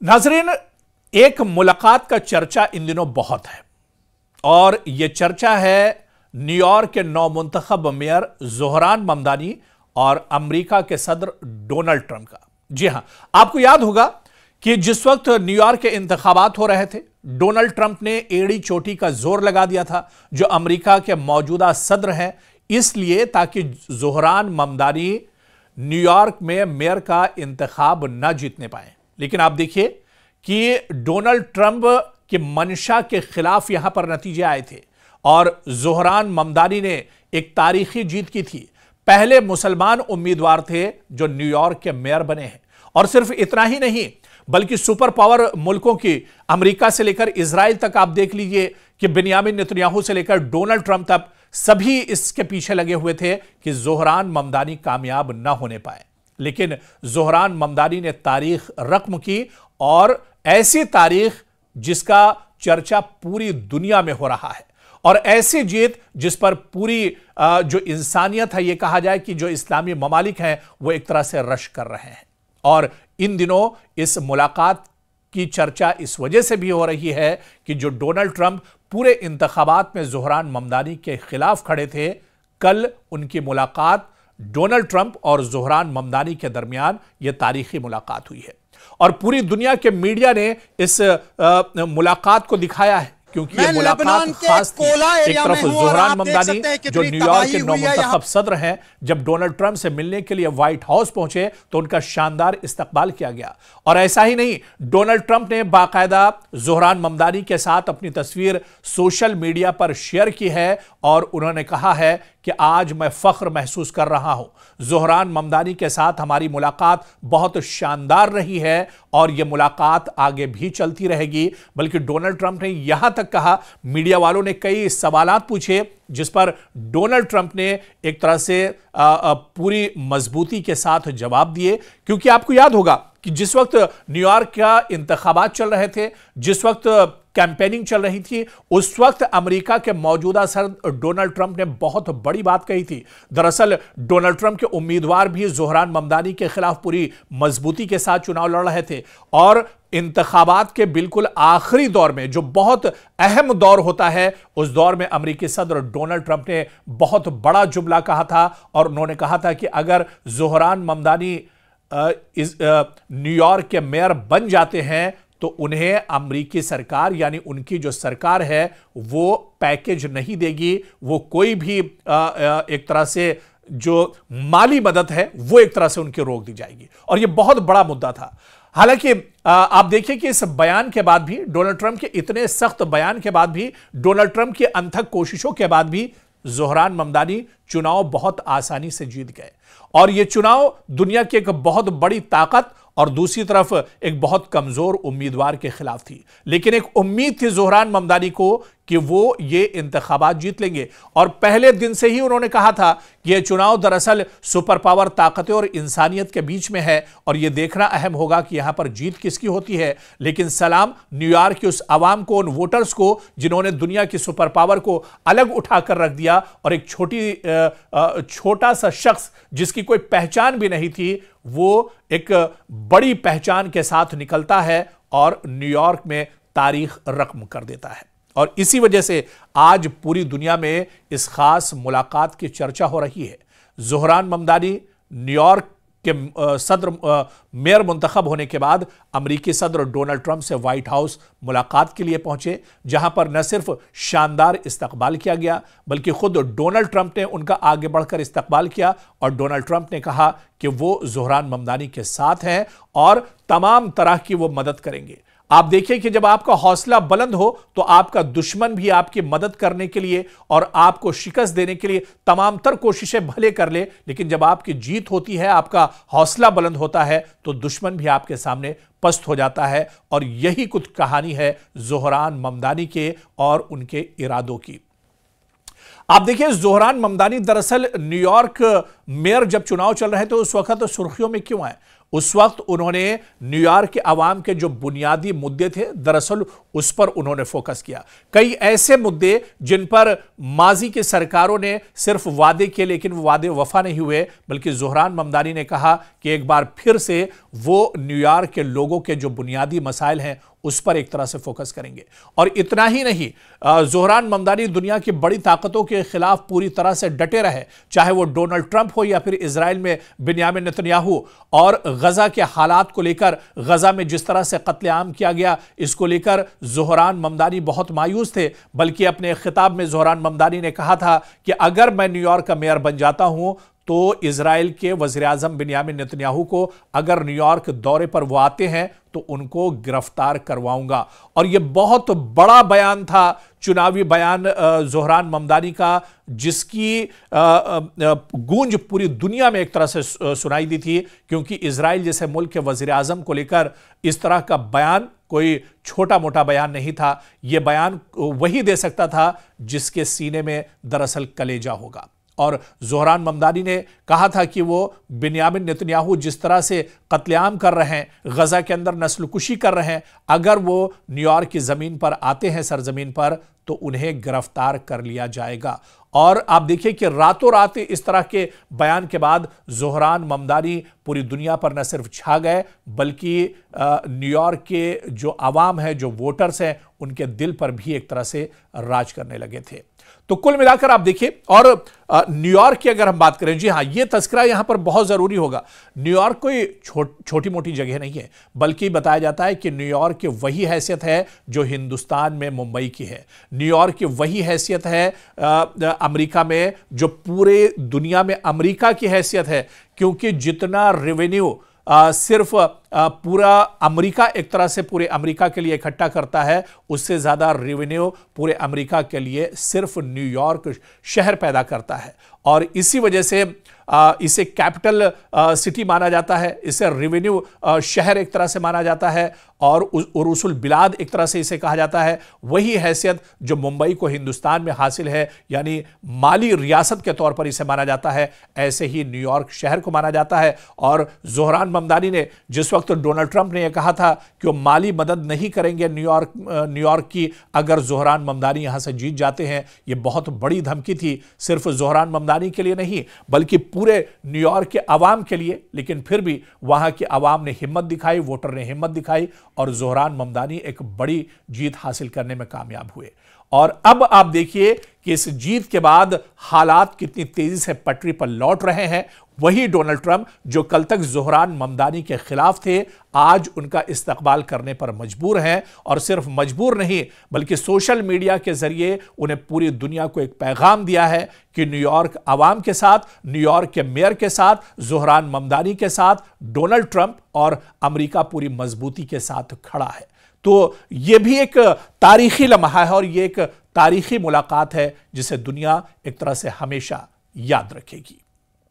नाजरीन, एक मुलाकात का चर्चा इन दिनों बहुत है और यह चर्चा है न्यूयॉर्क के नौमुंतखब मेयर ज़ोहरान ममदानी और अमेरिका के सदर डोनाल्ड ट्रंप का। जी हां, आपको याद होगा कि जिस वक्त न्यूयॉर्क के इंतखाबात हो रहे थे, डोनाल्ड ट्रंप ने एड़ी चोटी का जोर लगा दिया था जो अमेरिका के मौजूदा सदर हैं, इसलिए ताकि ज़ोहरान ममदानी न्यूयॉर्क में मेयर का इंतखाब न जीतने पाए। लेकिन आप देखिए कि डोनाल्ड ट्रंप की मंशा के खिलाफ यहां पर नतीजे आए थे और ज़ोहरान ममदानी ने एक तारीखी जीत की थी। पहले मुसलमान उम्मीदवार थे जो न्यूयॉर्क के मेयर बने हैं। और सिर्फ इतना ही नहीं, बल्कि सुपर पावर मुल्कों की अमेरिका से लेकर इजराइल तक आप देख लीजिए कि बिन्यामिन नेतन्याहू से लेकर डोनाल्ड ट्रंप तक सभी इसके पीछे लगे हुए थे कि ज़ोहरान ममदानी कामयाब ना होने पाए। लेकिन ज़ोहरान ममदानी ने तारीख रकम की और ऐसी तारीख जिसका चर्चा पूरी दुनिया में हो रहा है और ऐसी जीत जिस पर पूरी जो इंसानियत है, यह कहा जाए कि जो इस्लामी ममालिक हैं वो एक तरह से रश कर रहे हैं। और इन दिनों इस मुलाकात की चर्चा इस वजह से भी हो रही है कि जो डोनाल्ड ट्रंप पूरे इंतखाबात में ज़ोहरान ममदानी के खिलाफ खड़े थे, कल उनकी मुलाकात डोनाल्ड ट्रंप और ज़ोहरान ममदानी के दरमियान यह तारीखी मुलाकात हुई है और पूरी दुनिया के मीडिया ने इस मुलाकात को दिखाया है क्योंकि ये मुलाकात खास थी। एक तरफ ज़ोहरान ममदानी जो न्यूयॉर्क के नौमुंतखब सदर हैं, जब डोनाल्ड ट्रंप से मिलने के लिए व्हाइट हाउस पहुंचे तो उनका शानदार इस्तकबाल किया गया। और ऐसा ही नहीं, डोनाल्ड ट्रंप ने बाकायदा ज़ोहरान ममदानी के साथ अपनी तस्वीर सोशल मीडिया पर शेयर की है और उन्होंने कहा है कि आज मैं फख्र महसूस कर रहा हूं, ज़ोहरान ममदानी के साथ हमारी मुलाकात बहुत शानदार रही है और यह मुलाकात आगे भी चलती रहेगी। बल्कि डोनाल्ड ट्रंप ने यहां तक कहा, मीडिया वालों ने कई सवालात पूछे जिस पर डोनाल्ड ट्रंप ने एक तरह से पूरी मजबूती के साथ जवाब दिए। क्योंकि आपको याद होगा कि जिस वक्त न्यूयॉर्क का इंतखाबात चल रहे थे, जिस वक्त कैंपेनिंग चल रही थी, उस वक्त अमेरिका के मौजूदा सदर डोनाल्ड ट्रंप ने बहुत बड़ी बात कही थी। दरअसल डोनाल्ड ट्रंप के उम्मीदवार भी ज़ोहरान ममदानी के खिलाफ पूरी मजबूती के साथ चुनाव लड़ रहे थे और इंतखाबात के बिल्कुल आखिरी दौर में, जो बहुत अहम दौर होता है, उस दौर में अमेरिकी सदर डोनाल्ड ट्रंप ने बहुत बड़ा जुमला कहा था और उन्होंने कहा था कि अगर ज़ोहरान ममदानी न्यूयॉर्क के मेयर बन जाते हैं तो उन्हें अमेरिकी सरकार यानी उनकी जो सरकार है वो पैकेज नहीं देगी, वो कोई भी एक तरह से जो माली मदद है वो एक तरह से उनकी रोक दी जाएगी। और यह बहुत बड़ा मुद्दा था। हालांकि आप देखिए कि इस बयान के बाद भी, डोनाल्ड ट्रंप के इतने सख्त बयान के बाद भी, डोनाल्ड ट्रंप की अनथक कोशिशों के बाद भी ज़ोहरान ममदानी चुनाव बहुत आसानी से जीत गए और यह चुनाव दुनिया की एक बहुत बड़ी ताकत और दूसरी तरफ एक बहुत कमजोर उम्मीदवार के खिलाफ थी। लेकिन एक उम्मीद थी ज़ोहरान ममदानी को कि वो ये इंतखाबात जीत लेंगे और पहले दिन से ही उन्होंने कहा था कि यह चुनाव दरअसल सुपर पावर ताकतें और इंसानियत के बीच में है और यह देखना अहम होगा कि यहां पर जीत किसकी होती है। लेकिन सलाम न्यूयॉर्क की उस आवाम को, उन वोटर्स को जिन्होंने दुनिया की सुपर पावर को अलग उठाकर रख दिया और एक छोटा सा शख्स जिसकी कोई पहचान भी नहीं थी, वो एक बड़ी पहचान के साथ निकलता है और न्यूयॉर्क में तारीख रकम कर देता है। और इसी वजह से आज पूरी दुनिया में इस खास मुलाकात की चर्चा हो रही है। ज़ोहरान ममदानी न्यूयॉर्क के सदर मेयर मुंतखब होने के बाद अमेरिकी सदर डोनाल्ड ट्रंप से व्हाइट हाउस मुलाकात के लिए पहुंचे, जहां पर न सिर्फ शानदार इस्तकबाल किया गया बल्कि खुद डोनाल्ड ट्रंप ने उनका आगे बढ़कर इस्तकबाल किया और डोनाल्ड ट्रंप ने कहा कि वो ज़ोहरान ममदानी के साथ हैं और तमाम तरह की वो मदद करेंगे। आप देखिए कि जब आपका हौसला बुलंद हो तो आपका दुश्मन भी आपकी मदद करने के लिए और आपको शिकस्त देने के लिए तमाम तर कोशिशें भले कर ले, लेकिन जब आपकी जीत होती है, आपका हौसला बुलंद होता है तो दुश्मन भी आपके सामने पस्त हो जाता है। और यही कुछ कहानी है ज़ोहरान ममदानी के और उनके इरादों की। आप देखिए, ज़ोहरान ममदानी दरअसल न्यूयॉर्क मेयर जब चुनाव चल रहे थे उस वक्त तो सुर्खियों में क्यों आए? उस वक्त उन्होंने न्यूयॉर्क के अवाम के जो बुनियादी मुद्दे थे, दरअसल उस पर उन्होंने फोकस किया। कई ऐसे मुद्दे जिन पर माजी की सरकारों ने सिर्फ वादे किए लेकिन वो वादे वफा नहीं हुए, बल्कि ज़ोहरान ममदानी ने कहा कि एक बार फिर से वो न्यूयॉर्क के लोगों के जो बुनियादी मसाइल हैं उस पर एक तरह से फोकस करेंगे। और इतना ही नहीं, ज़ोहरान ममदानी दुनिया की बड़ी ताकतों के खिलाफ पूरी तरह से डटे रहे, चाहे वो डोनाल्ड ट्रंप हो या फिर इजराइल में बिन्यामिन नेतन्याहू। और गजा के हालात को लेकर, गजा में जिस तरह से कत्लेआम किया गया, इसको लेकर ज़ोहरान ममदानी बहुत मायूस थे। बल्कि अपने खिताब में ज़ोहरान ममदानी ने कहा था कि अगर मैं न्यूयॉर्क का मेयर बन जाता हूं तो इजराइल के वज़ीर-ए-आज़म बिन्यामिन नेतन्याहू को अगर न्यूयॉर्क दौरे पर वो आते हैं तो उनको गिरफ्तार करवाऊंगा। और यह बहुत बड़ा बयान था, चुनावी बयान ज़ोहरान ममदानी का, जिसकी गूंज पूरी दुनिया में एक तरह से सुनाई दी थी, क्योंकि इजराइल जैसे मुल्क के वज़ीर-ए-आज़म को लेकर इस तरह का बयान कोई छोटा मोटा बयान नहीं था। यह बयान वही दे सकता था जिसके सीने में दरअसल कलेजा होगा। और ज़ोहरान ममदानी ने कहा था कि वो बिन्यामिन नेतन्याहू जिस तरह से कत्लेआम कर रहे हैं, गजा के अंदर नस्लकुशी कर रहे हैं, अगर वो न्यूयॉर्क की ज़मीन पर आते हैं, सरजमीन पर, तो उन्हें गिरफ्तार कर लिया जाएगा। और आप देखिए कि रातों रात इस तरह के बयान के बाद ज़ोहरान ममदानी पूरी दुनिया पर न सिर्फ छा गए, बल्कि न्यूयॉर्क के जो आवाम है, जो वोटर्स हैं, उनके दिल पर भी एक तरह से राज करने लगे थे। तो कुल मिलाकर आप देखिए, और न्यूयॉर्क की अगर हम बात करें, जी हां, यह तस्करा यहां पर बहुत जरूरी होगा। न्यूयॉर्क कोई छोटी मोटी जगह नहीं है, बल्कि बताया जाता है कि न्यूयॉर्क की वही हैसियत है जो हिंदुस्तान में मुंबई की है। न्यूयॉर्क की वही हैसियत है अमेरिका में जो पूरे दुनिया में अमेरिका की हैसियत है, क्योंकि जितना रेवेन्यू सिर्फ पूरा अमेरिका एक तरह से पूरे अमेरिका के लिए इकट्ठा करता है, उससे ज़्यादा रेवेन्यू पूरे अमेरिका के लिए सिर्फ न्यूयॉर्क शहर पैदा करता है। और इसी वजह से इसे कैपिटल सिटी माना जाता है, इसे रेवेन्यू शहर एक तरह से माना जाता है, और उरुसुल बिलाद एक तरह से इसे कहा जाता है। वही हैसियत जो मुंबई को हिंदुस्तान में हासिल है, यानी माली रियासत के तौर पर इसे माना जाता है, ऐसे ही न्यूयॉर्क शहर को माना जाता है। और ज़ोहरान ममदानी ने जिस वक्त डोनाल्ड ट्रंप ने यह कहा था कि वो माली मदद नहीं करेंगे न्यूयॉर्क की अगर ज़ोहरान ममदानी यहां से जीत जाते हैं, यह बहुत बड़ी धमकी थी, सिर्फ ज़ोहरान ममदानी के लिए नहीं बल्कि पूरे न्यूयॉर्क के अवाम के लिए। लेकिन फिर भी वहां के अवाम ने हिम्मत दिखाई, वोटर ने हिम्मत दिखाई, और ज़ोहरान ममदानी एक बड़ी जीत हासिल करने में कामयाब हुए। और अब आप देखिए कि इस जीत के बाद हालात कितनी तेजी से पटरी पर लौट रहे हैं। वही डोनाल्ड ट्रंप जो कल तक ज़ोहरान ममदानी के खिलाफ थे, आज उनका इस्तकबाल करने पर मजबूर हैं। और सिर्फ मजबूर नहीं, बल्कि सोशल मीडिया के जरिए उन्हें पूरी दुनिया को एक पैगाम दिया है कि न्यूयॉर्क आवाम के साथ, न्यूयॉर्क के मेयर के साथ, ज़ोहरान ममदानी के साथ डोनाल्ड ट्रंप और अमेरिका पूरी मजबूती के साथ खड़ा है। तो यह भी एक तारीखी लम्हा है और यह एक तारीखी मुलाकात है जिसे दुनिया एक तरह से हमेशा याद रखेगी।